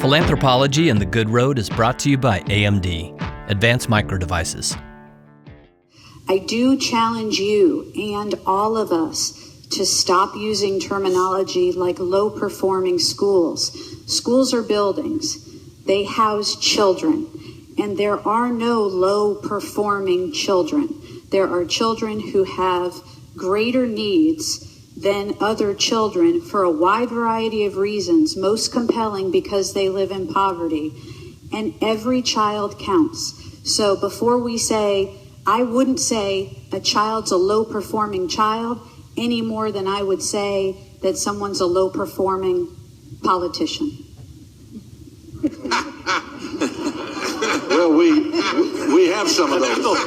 Philanthropology and the Good Road is brought to you by AMD, Advanced Micro Devices. I do challenge you and all of us to stop using terminology like low-performing schools. Schools are buildings. They house children, and there are no low-performing children. There are children who have greater needs than other children for a wide variety of reasons, most compelling because they live in poverty. And every child counts. So before we say, I wouldn't say a child's a low-performing child any more than I would say that someone's a low-performing politician. Well, we have some of those.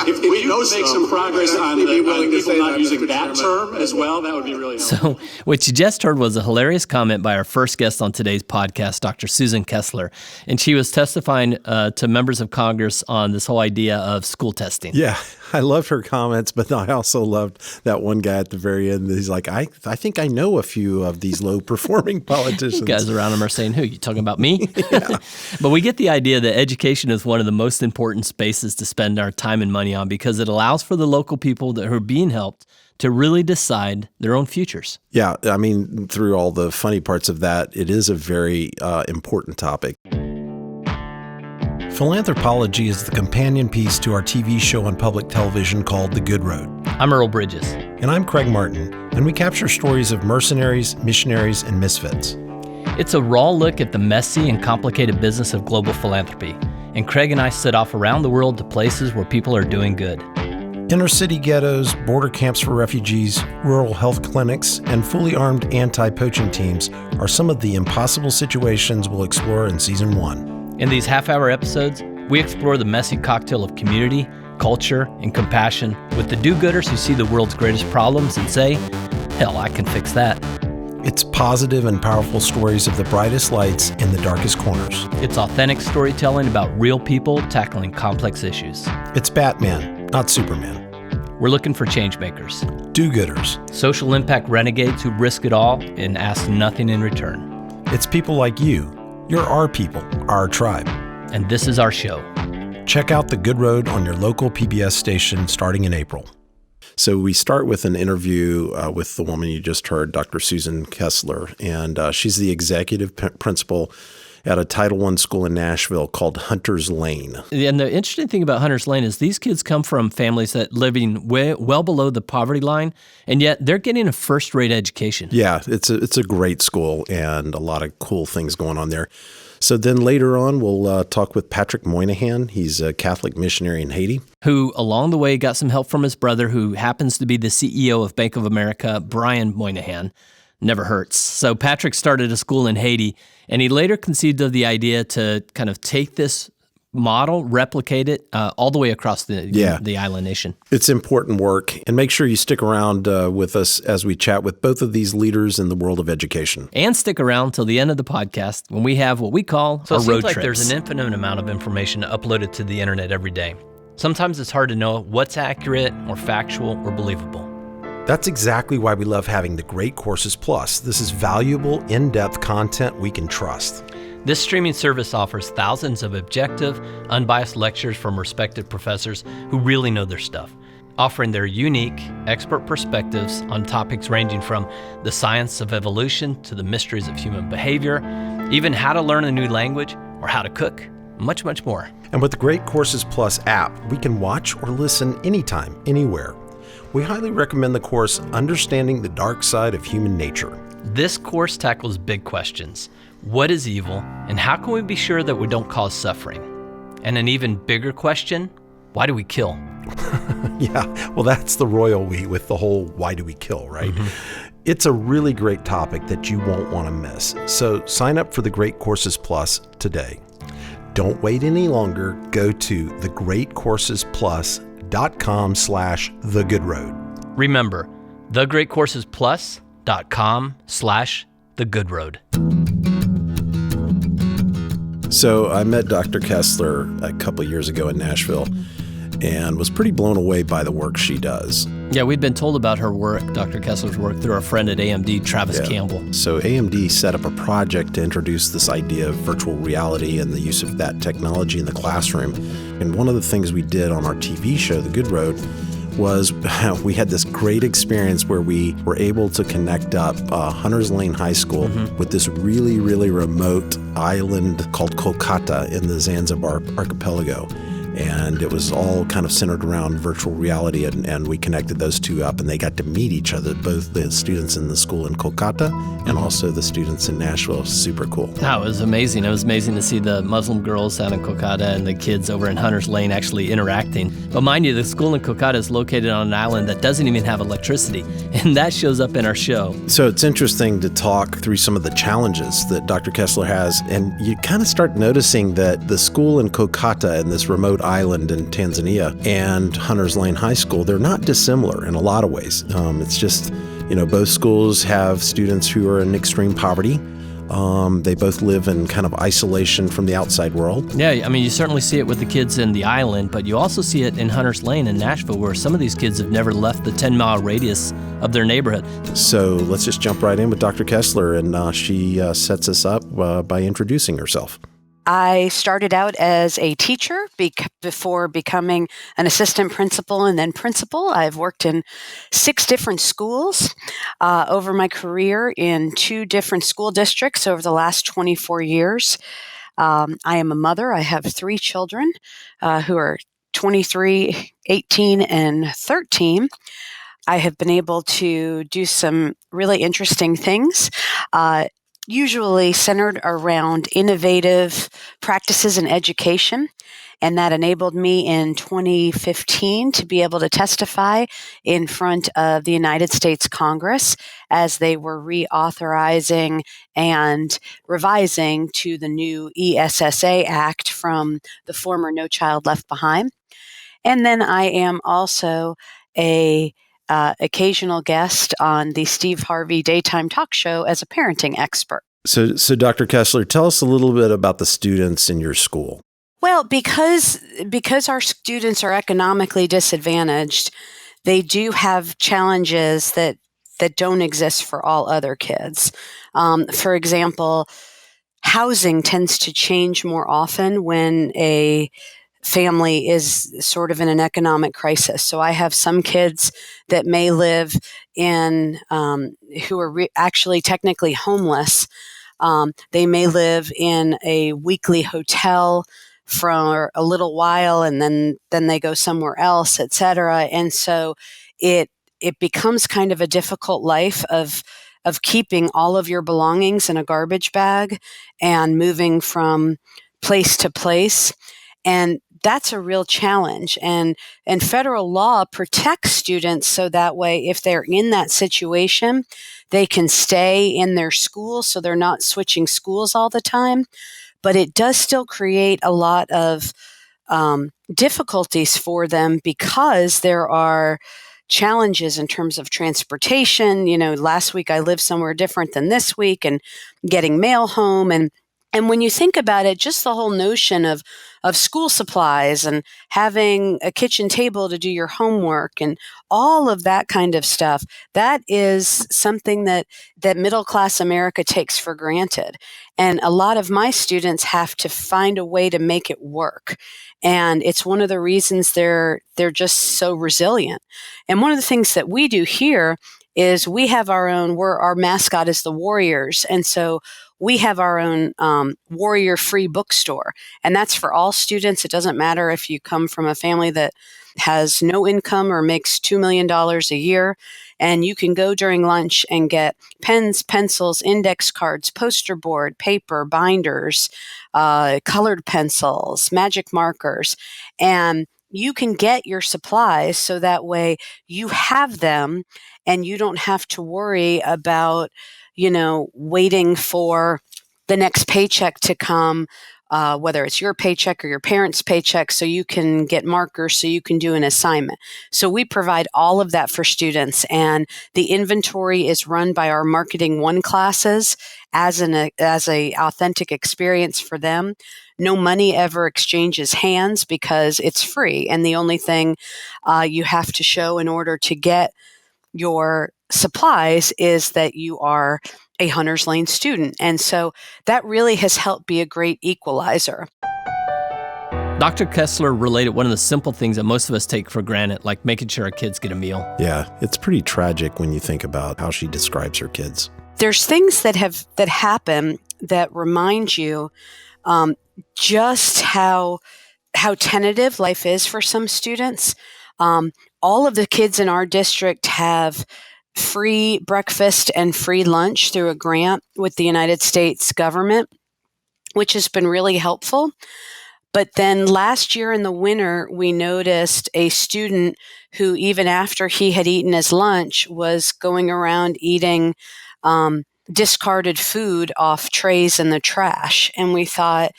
If you could make some progress on people not using that term as well, that would be really helpful. So what you just heard was a hilarious comment by our first guest on today's podcast, Dr. Susan Kessler. And she was testifying to members of Congress on this whole idea of school testing. Yeah, I loved her comments, but I also loved that one guy at the very end. He's like, I think I know a few of these low-performing politicians. Guys around him are saying, who? You talking about me? Yeah. But we get the idea that education is one of the most important spaces to spend our time and money on because it allows for the local people that are being helped to really decide their own futures. Yeah, I mean, through all the funny parts of that, it is a very important topic. Philanthropology is the companion piece to our TV show on public television called The Good Road. I'm Earl Bridges. And I'm Craig Martin, and we capture stories of mercenaries, missionaries, and misfits. It's a raw look at the messy and complicated business of global philanthropy, and Craig and I set off around the world to places where people are doing good. Inner city ghettos, border camps for refugees, rural health clinics, and fully armed anti-poaching teams are some of the impossible situations we'll explore in Season 1. In these half-hour episodes, we explore the messy cocktail of community, culture, and compassion with the do-gooders who see the world's greatest problems and say, hell, I can fix that. It's positive and powerful stories of the brightest lights in the darkest corners. It's authentic storytelling about real people tackling complex issues. It's Batman, not Superman. We're looking for change makers, do-gooders, social impact renegades who risk it all and ask nothing in return. It's people like you. You're our people, our tribe. And this is our show. Check out The Good Road on your local PBS station starting in April. So we start with an interview with the woman you just heard, Dr. Susan Kessler, and she's the executive principal at a Title I school in Nashville called Hunter's Lane. And the interesting thing about Hunter's Lane is these kids come from families that living well below the poverty line, and yet they're getting a first-rate education. Yeah, it's a great school and a lot of cool things going on there. So then later on, we'll talk with Patrick Moynihan. He's a Catholic missionary in Haiti. Who, along the way, got some help from his brother, who happens to be the CEO of Bank of America, Brian Moynihan. Never hurts. So Patrick started a school in Haiti, and he later conceived of the idea to kind of take this model, replicate it all the way across the island nation. It's important work, and make sure you stick around with us as we chat with both of these leaders in the world of education. And stick around till the end of the podcast when we have what we call our road trips. There's an infinite amount of information uploaded to the internet every day. Sometimes it's hard to know what's accurate or factual or believable. That's exactly why we love having the Great Courses Plus. This is valuable, in-depth content we can trust. This streaming service offers thousands of objective, unbiased lectures from respected professors who really know their stuff, offering their unique, expert perspectives on topics ranging from the science of evolution to the mysteries of human behavior, even how to learn a new language or how to cook, much, much more. And with the Great Courses Plus app, we can watch or listen anytime, anywhere. We highly recommend the course Understanding the Dark Side of Human Nature. This course tackles big questions. What is evil, and how can we be sure that we don't cause suffering? And an even bigger question, why do we kill? Yeah, well, that's the royal we with the whole why do we kill, right? Mm-hmm. It's a really great topic that you won't want to miss. So sign up for the Great Courses Plus today. Don't wait any longer. Go to thegreatcoursesplus.com/thegoodroad. Remember, thegreatcoursesplus.com/thegoodroad. So I met Dr. Kessler a couple years ago in Nashville, and was pretty blown away by the work she does. Yeah, we'd been told about her work, Dr. Kessler's work, through our friend at AMD, Travis Campbell. So AMD set up a project to introduce this idea of virtual reality and the use of that technology in the classroom. And one of the things we did on our TV show, The Good Road, was we had this great experience where we were able to connect up Hunters Lane High School with this really, really remote island called Kolkata in the Zanzibar archipelago. And it was all kind of centered around virtual reality, and we connected those two up, and they got to meet each other, both the students in the school in Kolkata and also the students in Nashville. Super cool. That was amazing. It was amazing to see the Muslim girls out in Kolkata and the kids over in Hunters Lane actually interacting. But mind you, the school in Kolkata is located on an island that doesn't even have electricity, and that shows up in our show. So it's interesting to talk through some of the challenges that Dr. Kessler has, and you kind of start noticing that the school in Kolkata and this remote island in Tanzania and Hunters Lane High School, they're not dissimilar in a lot of ways. It's just, both schools have students who are in extreme poverty. They both live in kind of isolation from the outside world. Yeah, I mean, you certainly see it with the kids in the island, but you also see it in Hunters Lane in Nashville, where some of these kids have never left the 10-mile radius of their neighborhood. So let's just jump right in with Dr. Kessler, and she sets us up by introducing herself. I started out as a teacher before becoming an assistant principal and then principal. I've worked in 6 different schools over my career in 2 different school districts over the last 24 years. I am a mother. I have 3 children who are 23, 18, and 13. I have been able to do some really interesting things. Usually centered around innovative practices in education. And that enabled me in 2015 to be able to testify in front of the United States Congress as they were reauthorizing and revising to the new ESSA Act from the former No Child Left Behind. And then I am also a occasional guest on the Steve Harvey daytime talk show as a parenting expert. So Dr. Kessler, tell us a little bit about the students in your school. Well, because our students are economically disadvantaged, they do have challenges that don't exist for all other kids. For example, housing tends to change more often when a family is sort of in an economic crisis. So I have some kids that may live in, who are actually technically homeless. They may live in a weekly hotel for a little while and then they go somewhere else, et cetera. And so it becomes kind of a difficult life of keeping all of your belongings in a garbage bag and moving from place to place. And that's a real challenge. And federal law protects students so that way, if they're in that situation, they can stay in their school so they're not switching schools all the time. But it does still create a lot of difficulties for them because there are challenges in terms of transportation. Last week I lived somewhere different than this week, and getting mail home. And when you think about it, just the whole notion of school supplies and having a kitchen table to do your homework and all of that kind of stuff, that is something that middle-class America takes for granted. And a lot of my students have to find a way to make it work. And it's one of the reasons they're just so resilient. And one of the things that we do here is we have our mascot is the Warriors. And so we have our own warrior-free bookstore, and that's for all students. It doesn't matter if you come from a family that has no income or makes $2 million a year, and you can go during lunch and get pens, pencils, index cards, poster board, paper, binders, colored pencils, magic markers, and you can get your supplies so that way you have them and you don't have to worry about waiting for the next paycheck to come whether it's your paycheck or your parents' paycheck, so you can get markers, so you can do an assignment. So we provide all of that for students, and the inventory is run by our Marketing 1 classes as a authentic experience for them. No money ever exchanges hands because it's free, and the only thing you have to show in order to get your supplies is that you are a Hunters Lane student. And so that really has helped be a great equalizer. Dr. Kessler related one of the simple things that most of us take for granted, like making sure our kids get a meal. Yeah, it's pretty tragic when you think about how she describes her kids. There's things that happen that remind you just how tentative life is for some students. All of the kids in our district have free breakfast and free lunch through a grant with the United States government, which has been really helpful. But then last year in the winter, we noticed a student who, even after he had eaten his lunch, was going around eating discarded food off trays in the trash. And we thought,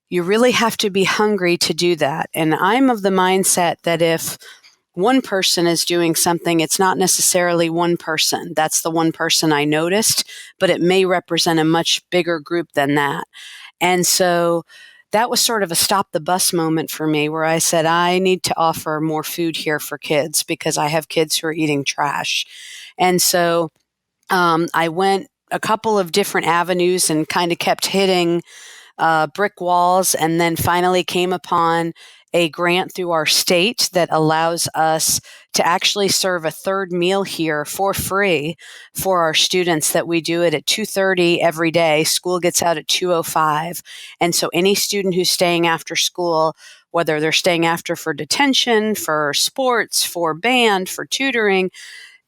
you really have to be hungry to do that. And I'm of the mindset that if one person is doing something, it's not necessarily one person. That's the one person I noticed, but it may represent a much bigger group than that. And so that was sort of a stop the bus moment for me, where I said, I need to offer more food here for kids because I have kids who are eating trash. And so I went a couple of different avenues and kind of kept hitting brick walls, and then finally came upon a grant through our state that allows us to actually serve a third meal here for free for our students. That we do it at 2:30 every day. School gets out at 2:05. And so any student who's staying after school, whether they're staying after for detention, for sports, for band, for tutoring,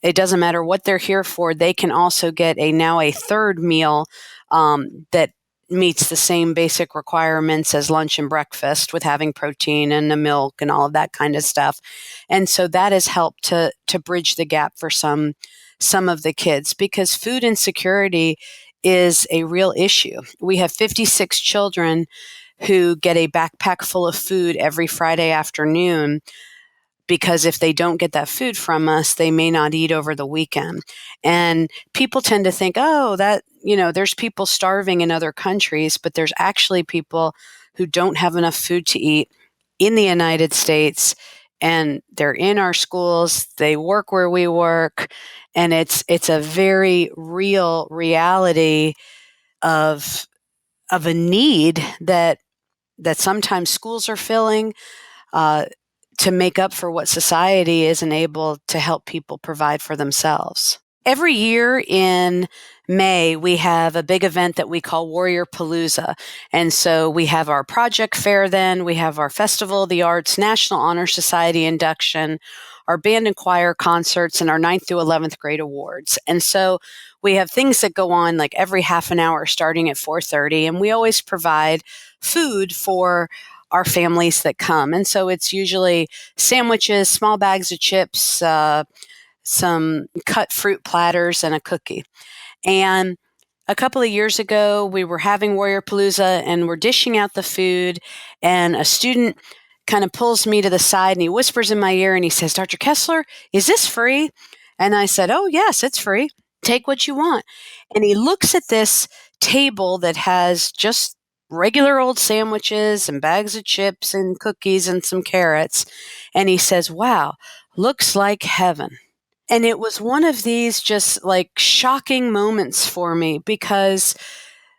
it doesn't matter what they're here for, they can also get now a third meal that meets the same basic requirements as lunch and breakfast, with having protein and a milk and all of that kind of stuff. And so that has helped to bridge the gap for some of the kids, because food insecurity is a real issue. We have 56 children who get a backpack full of food every Friday afternoon, because if they don't get that food from us, they may not eat over the weekend. And people tend to think, there's people starving in other countries, but there's actually people who don't have enough food to eat in the United States, and they're in our schools, they work where we work, and it's a very real reality of a need that sometimes schools are filling, to make up for what society isn't able to help people provide for themselves. Every year in May, we have a big event that we call Warrior Palooza. And so we have our project fair then, we have our Festival of the Arts, National Honor Society induction, our band and choir concerts, and our 9th through 11th grade awards. And so we have things that go on like every half an hour starting at 4:30, and we always provide food for our families that come. And so it's usually sandwiches, small bags of chips, some cut fruit platters, and a cookie. And a couple of years ago, we were having Warrior Palooza and we're dishing out the food, and a student kind of pulls me to the side and he whispers in my ear and he says, "Dr. Kessler, is this free?" And I said, "Oh, yes, it's free. Take what you want." And he looks at this table that has just regular old sandwiches and bags of chips and cookies and some carrots. And he says, "Wow, looks like heaven." And it was one of these just like shocking moments for me, because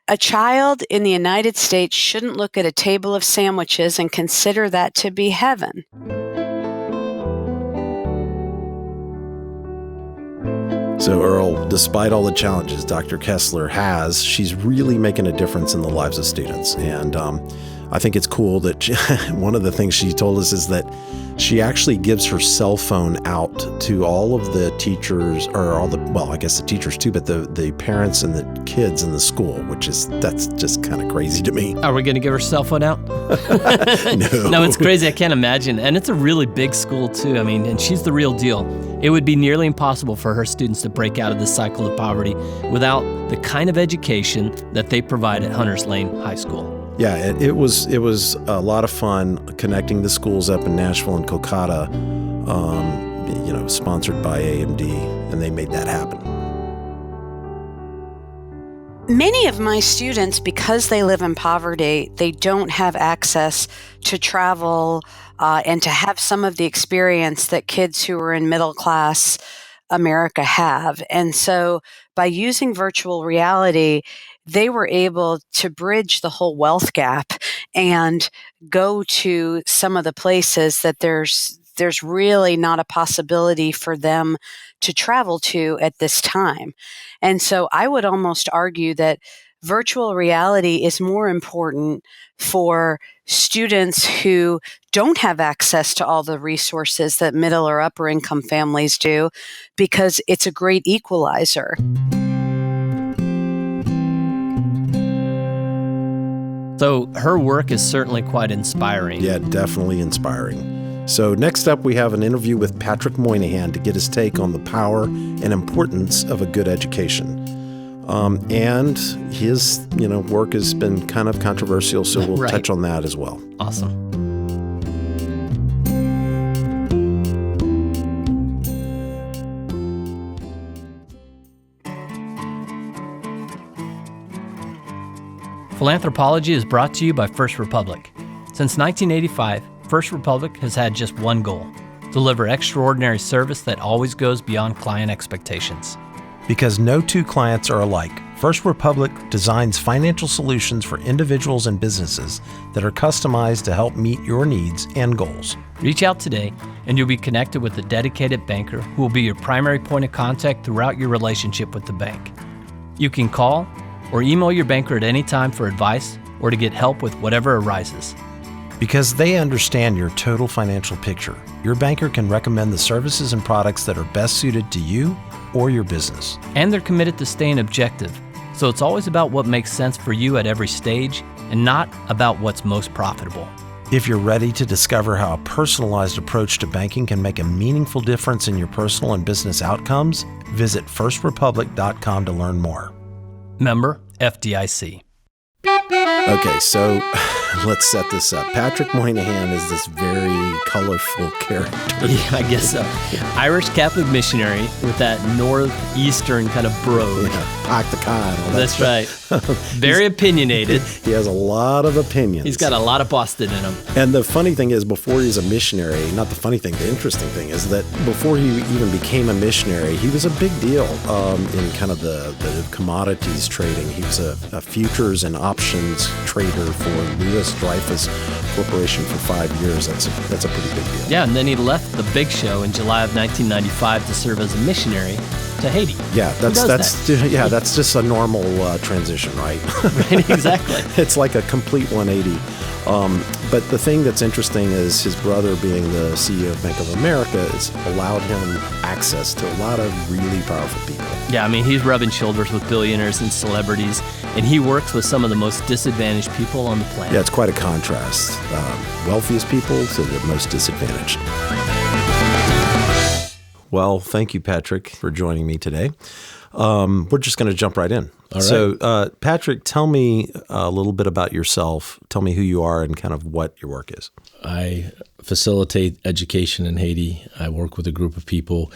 a child in the United States shouldn't look at a table of sandwiches and consider that to be heaven. So, Earl, despite all the challenges Dr. Kessler has, she's really making a difference in the lives of students. And I think it's cool that one of the things she told us is that she actually gives her cell phone out to all of the teachers, or I guess the teachers too, but the parents and the kids in the school, that's just kind of crazy to me. Are we going to give her cell phone out? No. No, it's crazy. I can't imagine. And it's a really big school too. I mean, and she's the real deal. It would be nearly impossible for her students to break out of this cycle of poverty without the kind of education that they provide at Hunters Lane High School. Yeah, it was a lot of fun connecting the schools up in Nashville and Kolkata, sponsored by AMD, and they made that happen. Many of my students, because they live in poverty, they don't have access to travel and to have some of the experience that kids who are in middle class America have. And so by using virtual reality, they were able to bridge the whole wealth gap and go to some of the places that there's really not a possibility for them to travel to at this time. And so I would almost argue that virtual reality is more important for students who don't have access to all the resources that middle or upper income families do, because it's a great equalizer. So her work is certainly quite inspiring. Yeah, definitely inspiring. So next up, we have an interview with Patrick Moynihan to get his take on the power and importance of a good education. And his, work has been kind of controversial, so we'll touch on that as well. Awesome. Philanthropology is brought to you by First Republic. Since 1985, First Republic has had just one goal: deliver extraordinary service that always goes beyond client expectations. Because no two clients are alike, First Republic designs financial solutions for individuals and businesses that are customized to help meet your needs and goals. Reach out today and you'll be connected with a dedicated banker who will be your primary point of contact throughout your relationship with the bank. You can call or email your banker at any time for advice or to get help with whatever arises. Because they understand your total financial picture, your banker can recommend the services and products that are best suited to you or your business. And they're committed to staying objective, so it's always about what makes sense for you at every stage and not about what's most profitable. If you're ready to discover how a personalized approach to banking can make a meaningful difference in your personal and business outcomes, visit firstrepublic.com to learn more. Member FDIC. Okay, so let's set this up. Patrick Moynihan is this very colorful character. Yeah, I guess so. Irish Catholic missionary with that northeastern kind of brogue. Yeah, Pac the Con. That's right. Very opinionated. He has a lot of opinions. He's got a lot of Boston in him. And the funny thing is, before he's a missionary, not the funny thing, the interesting thing is that before he even became a missionary, he was a big deal in kind of the commodities trading. He was a futures and options trader for Louis Dreyfus Corporation for 5 years. That's a pretty big deal. Yeah, and then he left the big show in July of 1995 to serve as a missionary to Haiti. Yeah, that's just a normal transition, right? Right, exactly. It's like a complete 180. But the thing that's interesting is his brother, being the CEO of Bank of America, has allowed him access to a lot of really powerful people. Yeah, I mean, he's rubbing shoulders with billionaires and celebrities, and he works with some of the most disadvantaged people on the planet. Yeah, it's quite a contrast. Wealthiest people to the most disadvantaged. Well, thank you, Patrick, for joining me today. We're just going to jump right in. All right. So, Patrick, tell me a little bit about yourself. Tell me who you are and kind of what your work is. I facilitate education in Haiti. I work with a group of people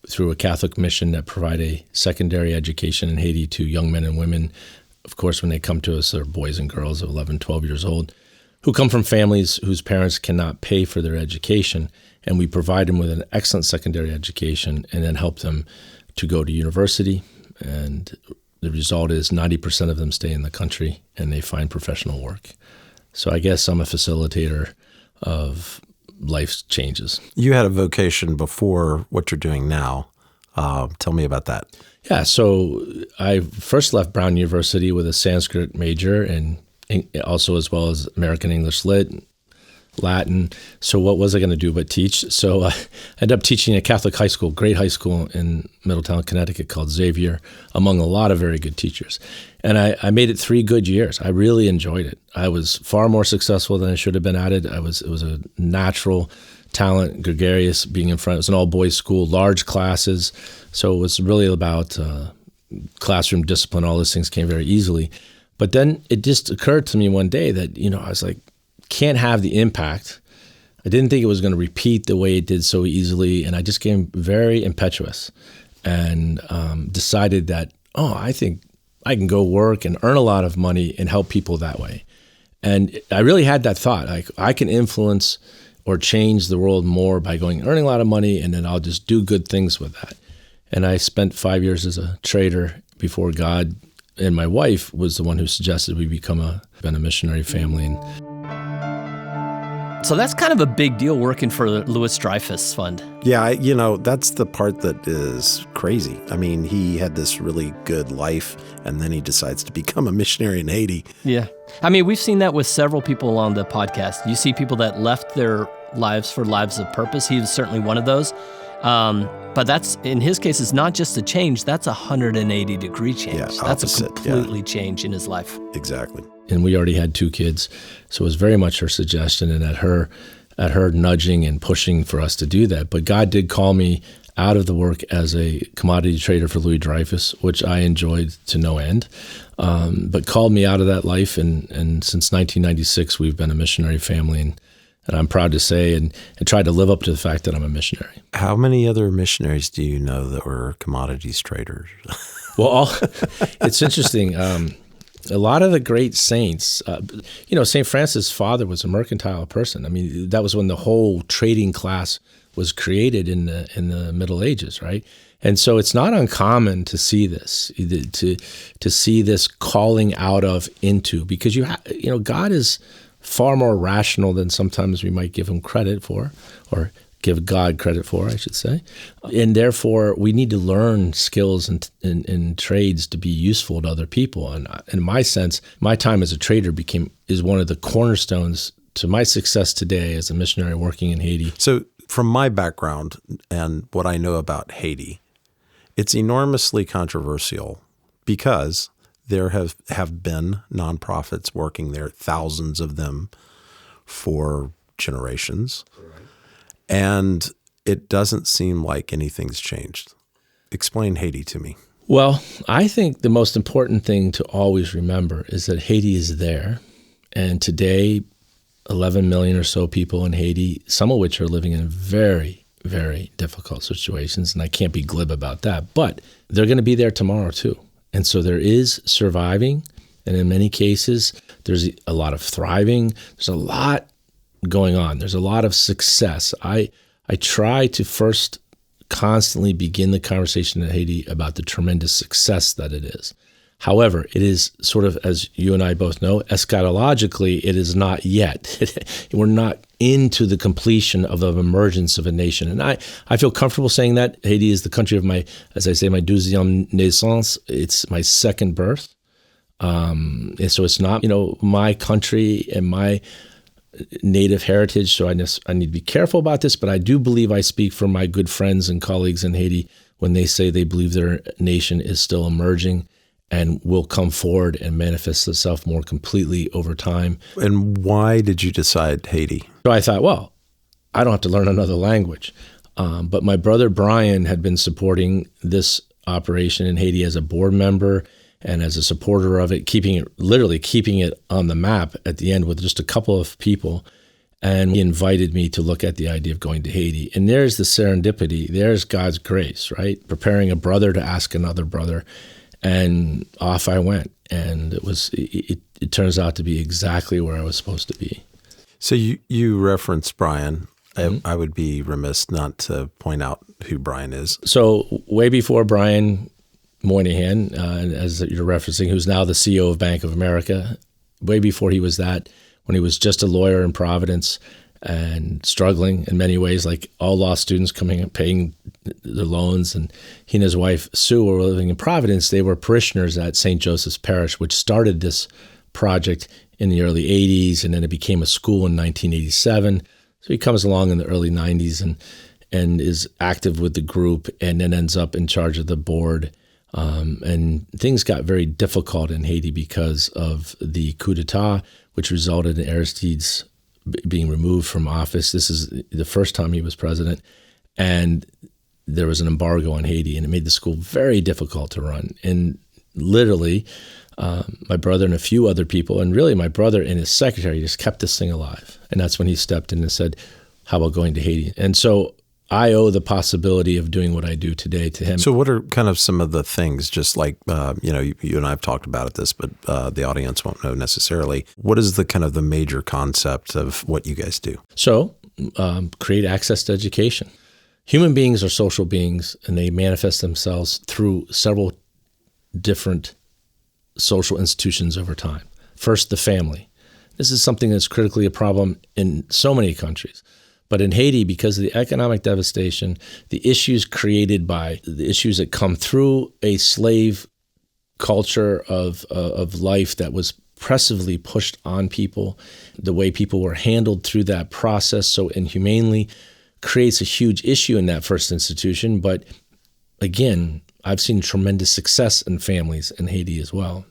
through a Catholic mission that provide a secondary education in Haiti to young men and women. Of course, when they come to us, they're boys and girls of 11, 12 years old who come from families whose parents cannot pay for their education. And we provide them with an excellent secondary education and then help them to go to university. And the result is 90% of them stay in the country and they find professional work. So I guess I'm a facilitator of life's changes. You had a vocation before what you're doing now. Tell me about that. Yeah, so I first left Brown University with a Sanskrit major and also as well as American English Lit, Latin. So what was I going to do but teach? So I ended up teaching a Catholic high school, great high school in Middletown, Connecticut called Xavier, among a lot of very good teachers. And I made it 3 good years. I really enjoyed it. I was far more successful than I should have been at it. It was a natural talent, gregarious, being in front. It was an all-boys school, large classes. So it was really about classroom discipline. All those things came very easily. But then it just occurred to me one day that, I was like, can't have the impact. I didn't think it was going to repeat the way it did so easily. And I just became very impetuous and decided that, I think I can go work and earn a lot of money and help people that way. And I really had that thought, like I can influence or change the world more by earning a lot of money, and then I'll just do good things with that. And I spent 5 years as a trader before God, and my wife was the one who suggested we become a missionary family. And so that's kind of a big deal working for the Louis Dreyfus Fund. Yeah, that's the part that is crazy. I mean, he had this really good life, and then he decides to become a missionary in Haiti. Yeah. I mean, we've seen that with several people on the podcast. You see people that left their lives for lives of purpose. He was certainly one of those. But that's, in his case, it's not just a change. That's a 180-degree change. Yeah, that's a completely change in his life. Exactly. And we already had 2 kids, so it was very much her suggestion and at her nudging and pushing for us to do that. But God did call me out of the work as a commodity trader for Louis Dreyfus, which I enjoyed to no end, but called me out of that life. And since 1996, we've been a missionary family, and I'm proud to say and tried to live up to the fact that I'm a missionary. How many other missionaries do you know that were commodities traders? Well, it's interesting. A lot of the great saints, St. Francis' father was a mercantile person. I mean, that was when the whole trading class was created in the Middle Ages, right? And so it's not uncommon to see this, to see this calling out of into, because God is far more rational than sometimes we might give him credit for, or give God credit for, I should say. And therefore, we need to learn skills and trades to be useful to other people. And in my sense, my time as a trader is one of the cornerstones to my success today as a missionary working in Haiti. So from my background and what I know about Haiti, it's enormously controversial because there have been nonprofits working there, thousands of them for generations. And it doesn't seem like anything's changed. Explain Haiti to me. Well, I think the most important thing to always remember is that Haiti is there. And today, 11 million or so people in Haiti, some of which are living in very, very difficult situations. And I can't be glib about that. But they're going to be there tomorrow, too. And so there is surviving. And in many cases, there's a lot of thriving. There's a lot going on. There's a lot of success. I try to first constantly begin the conversation in Haiti about the tremendous success that it is. However, it is sort of, as you and I both know, eschatologically, it is not yet. We're not into the completion of the emergence of a nation. And I feel comfortable saying that. Haiti is the country of my, as I say, my deuxième naissance. It's my second birth. And so it's not, my country and my native heritage, so I need to be careful about this, but I do believe I speak for my good friends and colleagues in Haiti when they say they believe their nation is still emerging and will come forward and manifest itself more completely over time. And why did you decide Haiti? So I thought, well, I don't have to learn another language. But my brother Brian had been supporting this operation in Haiti as a board member and as a supporter of it, keeping it on the map at the end with just a couple of people. And he invited me to look at the idea of going to Haiti. And there's the serendipity. There's God's grace, right? Preparing a brother to ask another brother. And off I went. And it turns out to be exactly where I was supposed to be. So you referenced Brian. I would be remiss not to point out who Brian is. So way before Brian Moynihan, as you're referencing, who's now the CEO of Bank of America, way before he was that, when he was just a lawyer in Providence and struggling in many ways, like all law students coming and paying their loans. And he and his wife, Sue, were living in Providence. They were parishioners at St. Joseph's Parish, which started this project in the early 80s, and then it became a school in 1987. So he comes along in the early 90s and is active with the group and then ends up in charge of the board. And things got very difficult in Haiti because of the coup d'etat, which resulted in Aristide's being removed from office. This is the first time he was president. And there was an embargo on Haiti, and it made the school very difficult to run. And literally, my brother and a few other people, and really my brother and his secretary just kept this thing alive. And that's when he stepped in and said, how about going to Haiti? And so I owe the possibility of doing what I do today to him. So what are kind of some of the things, just like, you and I have talked about this, but the audience won't know necessarily. What is the kind of the major concept of what you guys do? So create access to education. Human beings are social beings, and they manifest themselves through several different social institutions over time. First, the family. This is something that's critically a problem in so many countries. But in Haiti, because of the economic devastation, the issues created by the issues that come through a slave culture of life that was oppressively pushed on people, the way people were handled through that process so inhumanely, creates a huge issue in that first institution. But again, I've seen tremendous success in families in Haiti as well.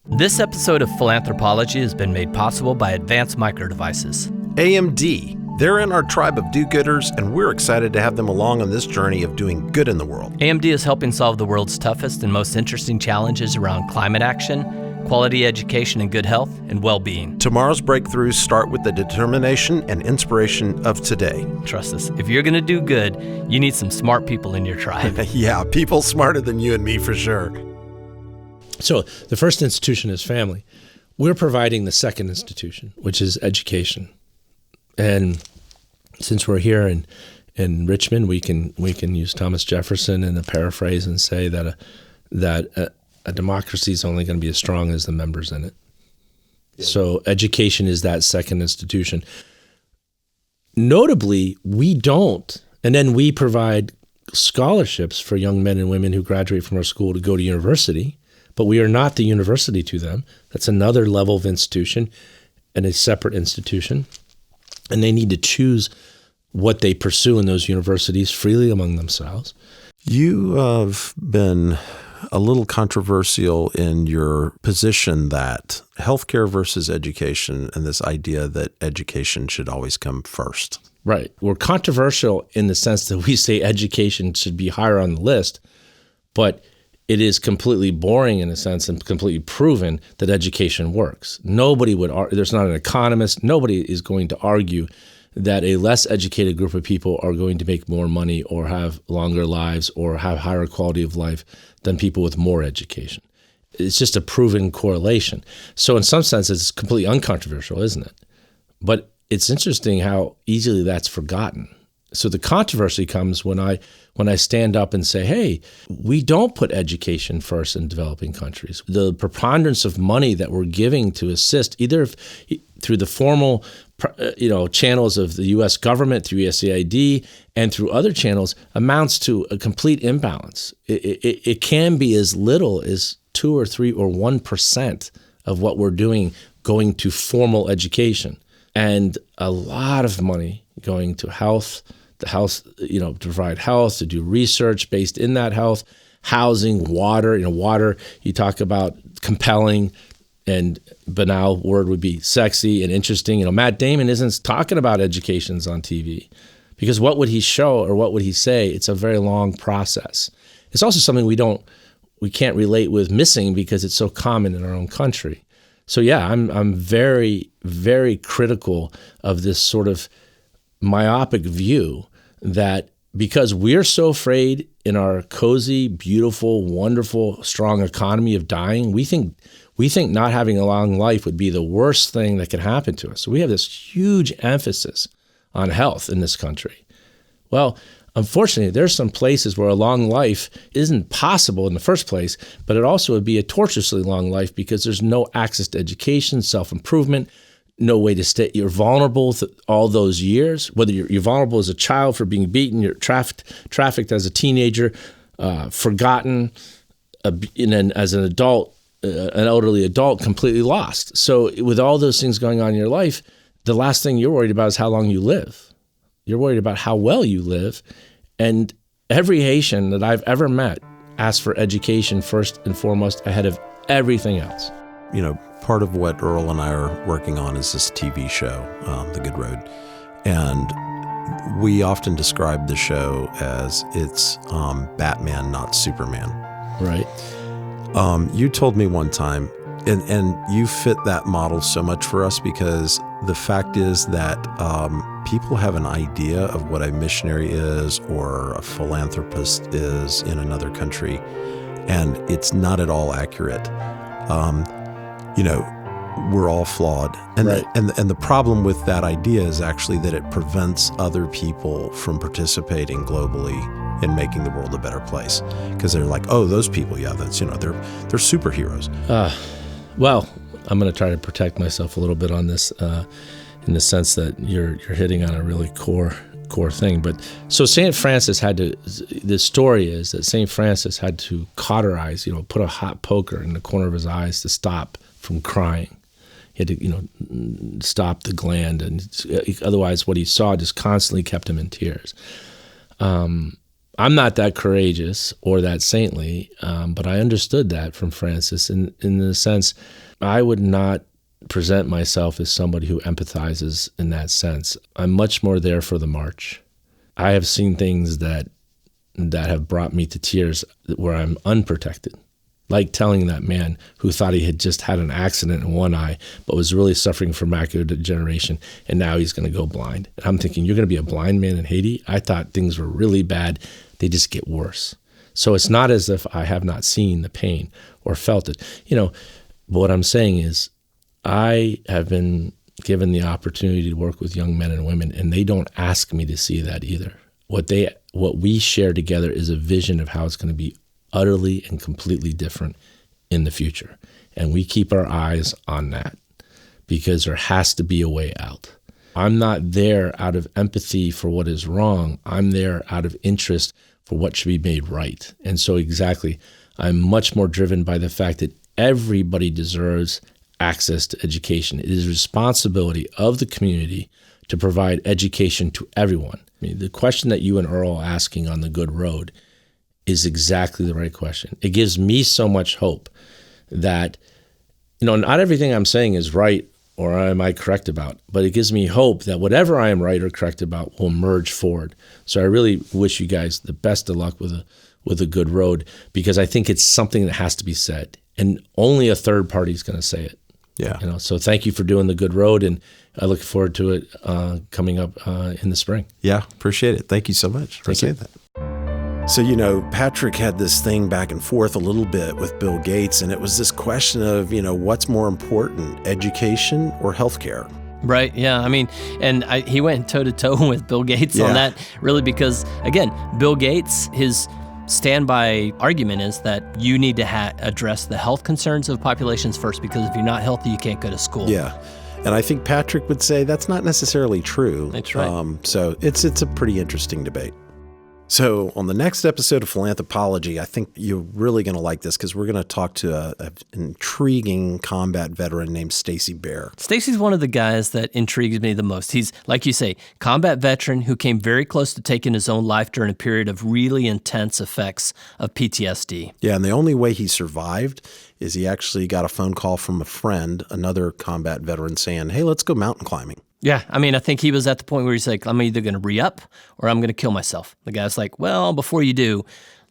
This episode of Philanthropology has been made possible by Advanced Micro Devices. AMD. They're in our tribe of do-gooders, and we're excited to have them along on this journey of doing good in the world. AMD is helping solve the world's toughest and most interesting challenges around climate action, quality education and good health, and well-being. Tomorrow's breakthroughs start with the determination and inspiration of today. Trust us, if you're going to do good, you need some smart people in your tribe. Yeah, people smarter than you and me for sure. So the first institution is family. We're providing the second institution, which is education. And since we're here in Richmond, we can use Thomas Jefferson in a paraphrase and say that a democracy is only going to be as strong as the members in it. Yeah. So education is that second institution. Notably, we don't, and then we provide scholarships for young men and women who graduate from our school to go to university, but we are not the university to them. That's another level of institution and a separate institution. And they need to choose what they pursue in those universities freely among themselves. You have been a little controversial in your position that healthcare versus education and this idea that education should always come first. Right. We're controversial in the sense that we say education should be higher on the list, but it is completely boring in a sense and completely proven that education works. Nobody would, there's not an economist, nobody is going to argue that a less educated group of people are going to make more money or have longer lives or have higher quality of life than people with more education. It's just a proven correlation. So in some sense, it's completely uncontroversial, isn't it? But it's interesting how easily that's forgotten. So the controversy comes when I stand up and say, hey, we don't put education first in developing countries. The preponderance of money that we're giving to assist, either through the formal channels of the U.S. government, through USAID, and through other channels, amounts to a complete imbalance. It can be as little as 2 or 3 or 1% of what we're doing going to formal education, and a lot of money going to health, the health, to provide health, to do research based in that health, housing, water. Water, you talk about compelling, and banal word would be sexy and interesting. Matt Damon isn't talking about educations on TV because what would he show or what would he say? It's a very long process. It's also something we can't relate with missing because it's so common in our own country. So yeah, I'm very, very critical of this sort of myopic view that because we're so afraid in our cozy, beautiful, wonderful, strong economy of dying, we think not having a long life would be the worst thing that could happen to us. So we have this huge emphasis on health in this country. Well, unfortunately, there's some places where a long life isn't possible in the first place, but it also would be a tortuously long life because there's no access to education, self-improvement, no way to stay. You're vulnerable all those years, whether you're vulnerable as a child for being beaten, you're trafficked as a teenager, forgotten, and then as an adult, an elderly adult, completely lost. So with all those things going on in your life, the last thing you're worried about is how long you live. You're worried about how well you live. And every Haitian that I've ever met asks for education first and foremost ahead of everything else. Part of what Earl and I are working on is this TV show, The Good Road. And we often describe the show as it's Batman, not Superman. Right. You told me one time And you fit that model so much for us, because the fact is that people have an idea of what a missionary is or a philanthropist is in another country, and it's not at all accurate. We're all flawed. And, right. and the problem with that idea is actually that it prevents other people from participating globally in making the world a better place. Because they're like, oh, those people, yeah, that's, they're superheroes. Well, I'm going to try to protect myself a little bit on this, in the sense that you're hitting on a really core thing. But so St. Francis the story is that St. Francis had to cauterize, put a hot poker in the corner of his eyes to stop from crying. He had to, stop the gland, and otherwise what he saw just constantly kept him in tears. I'm not that courageous or that saintly, but I understood that from Francis in the sense I would not present myself as somebody who empathizes in that sense. I'm much more there for the march. I have seen things that have brought me to tears where I'm unprotected. Like telling that man who thought he had just had an accident in one eye, but was really suffering from macular degeneration, and now he's going to go blind. And I'm thinking, you're going to be a blind man in Haiti? I thought things were really bad. They just get worse. So it's not as if I have not seen the pain or felt it. But what I'm saying is I have been given the opportunity to work with young men and women, and they don't ask me to see that either. What we share together is a vision of how it's going to be utterly and completely different in the future. And we keep our eyes on that because there has to be a way out. I'm not there out of empathy for what is wrong. I'm there out of interest for what should be made right. And so exactly, I'm much more driven by the fact that everybody deserves access to education. It is a responsibility of the community to provide education to everyone. I mean, the question that you and Earl are asking on the Good Road is exactly the right question. It gives me so much hope that, not everything I'm saying is right or am I correct about, but it gives me hope that whatever I am right or correct about will merge forward. So I really wish you guys the best of luck with a Good Road, because I think it's something that has to be said, and only a third party is going to say it. Yeah. So thank you for doing the Good Road, and I look forward to it coming up in the spring. Yeah, appreciate it. Thank you so much for saying that. So, Patrick had this thing back and forth a little bit with Bill Gates, and it was this question of, what's more important, education or healthcare? Right. Yeah. I mean, and he went toe-to-toe with Bill Gates on that, really, because, again, Bill Gates, his standby argument is that you need to address the health concerns of populations first, because if you're not healthy, you can't go to school. Yeah. And I think Patrick would say that's not necessarily true. That's right. So it's a pretty interesting debate. So on the next episode of Philanthropology, I think you're really going to like this, because we're going to talk to an intriguing combat veteran named Stacy Bear. Stacy's one of the guys that intrigues me the most. He's, like you say, combat veteran who came very close to taking his own life during a period of really intense effects of PTSD. Yeah, and the only way he survived is he actually got a phone call from a friend, another combat veteran, saying, hey, let's go mountain climbing. Yeah, I mean, I think he was at the point where he's like, I'm either going to re-up or I'm going to kill myself. The guy's like, well, before you do,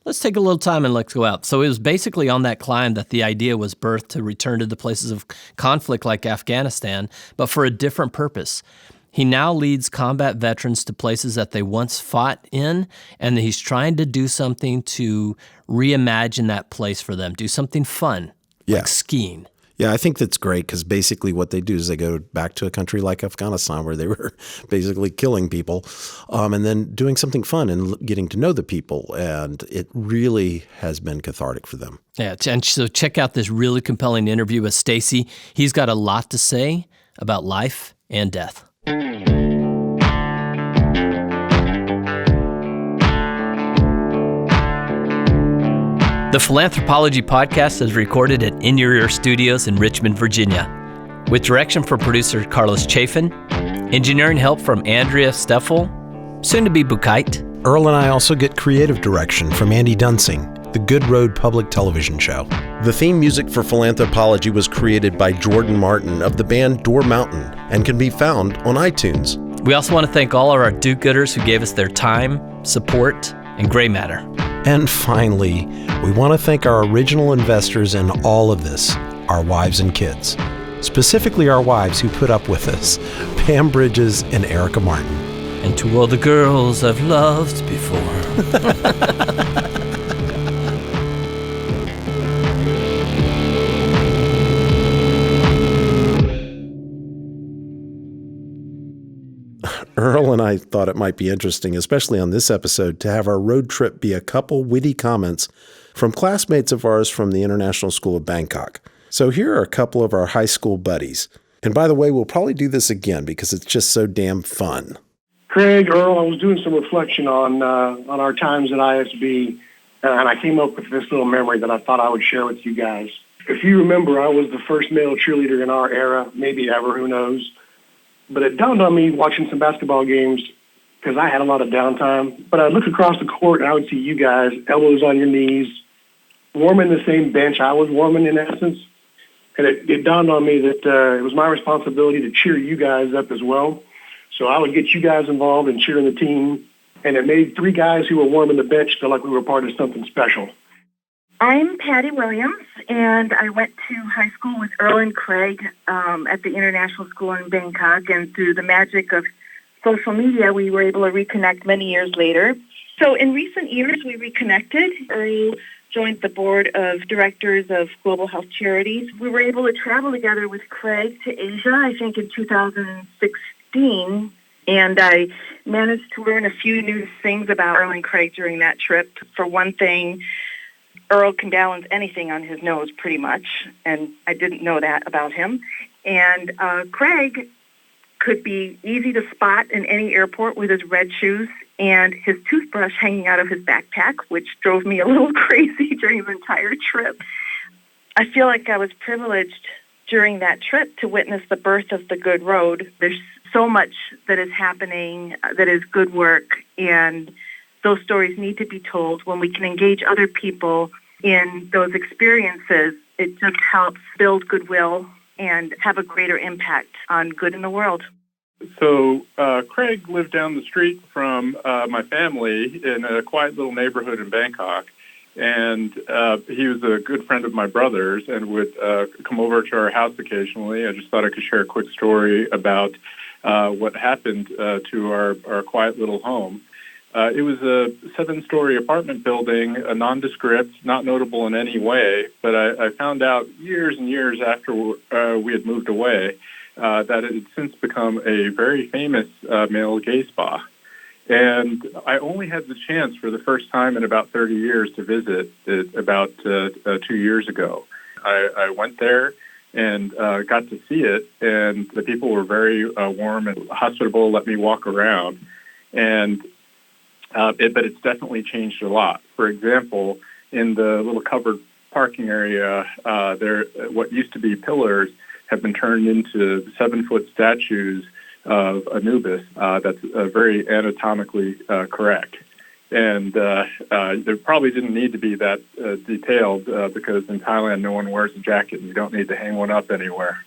let's take a little time and let's go out. So it was basically on that climb that the idea was birthed to return to the places of conflict like Afghanistan, but for a different purpose. He now leads combat veterans to places that they once fought in, and he's trying to do something to reimagine that place for them, do something fun, like skiing. Yeah, I think that's great, because basically what they do is they go back to a country like Afghanistan where they were basically killing people, and then doing something fun and getting to know the people. And it really has been cathartic for them. Yeah, and so check out this really compelling interview with Stacy. He's got a lot to say about life and death. The Philanthropology Podcast is recorded at In Your Ear Studios in Richmond, Virginia, with direction from producer Carlos Chafin, engineering help from Andrea Steffel, soon to be Bukite. Earl and I also get creative direction from Andy Dunsing, the Good Road public television show. The theme music for Philanthropology was created by Jordan Martin of the band Door Mountain and can be found on iTunes. We also want to thank all of our do-gooders who gave us their time, support, and gray matter. And finally, we want to thank our original investors in all of this, our wives and kids. Specifically our wives who put up with us, Pam Bridges and Erica Martin. And to all the girls I've loved before. Earl and I thought it might be interesting, especially on this episode, to have our road trip be a couple witty comments from classmates of ours from the International School of Bangkok. So here are a couple of our high school buddies. And by the way, we'll probably do this again because it's just so damn fun. Craig, Earl, I was doing some reflection on our times at ISB, and I came up with this little memory that I thought I would share with you guys. If you remember, I was the first male cheerleader in our era, maybe ever, who knows. But it dawned on me watching some basketball games, because I had a lot of downtime, but I'd look across the court and I would see you guys, elbows on your knees, warming the same bench I was warming in essence. And it dawned on me that it was my responsibility to cheer you guys up as well. So I would get you guys involved in cheering the team, and it made three guys who were warming the bench feel like we were part of something special. I'm Patty Williams, and I went to high school with Earl and Craig at the International School in Bangkok, and through the magic of social media, we were able to reconnect many years later. So in recent years, we reconnected. Earl joined the board of directors of Global Health Charities. We were able to travel together with Craig to Asia, I think in 2016, and I managed to learn a few new things about Earl and Craig during that trip. For one thing, Earl can balance anything on his nose pretty much, and I didn't know that about him. And Craig could be easy to spot in any airport with his red shoes and his toothbrush hanging out of his backpack, which drove me a little crazy during the entire trip. I feel like I was privileged during that trip to witness the birth of the Good Road. There's so much that is happening that is good work, and those stories need to be told. When we can engage other people in those experiences, it just helps build goodwill and have a greater impact on good in the world. So Craig lived down the street from my family in a quiet little neighborhood in Bangkok, and he was a good friend of my brother's and would come over to our house occasionally. I just thought I could share a quick story about what happened to our quiet little home. It was a 7-story apartment building, a nondescript, not notable in any way, but I found out years and years after we had moved away that it had since become a very famous male gay spa. And I only had the chance for the first time in about 30 years to visit it about 2 years ago. I went there and got to see it, and the people were very warm and hospitable, let me walk around. And but it's definitely changed a lot. For example, in the little covered parking area, there what used to be pillars have been turned into 7-foot statues of Anubis that's very anatomically correct. And there probably didn't need to be that detailed because in Thailand no one wears a jacket and you don't need to hang one up anywhere.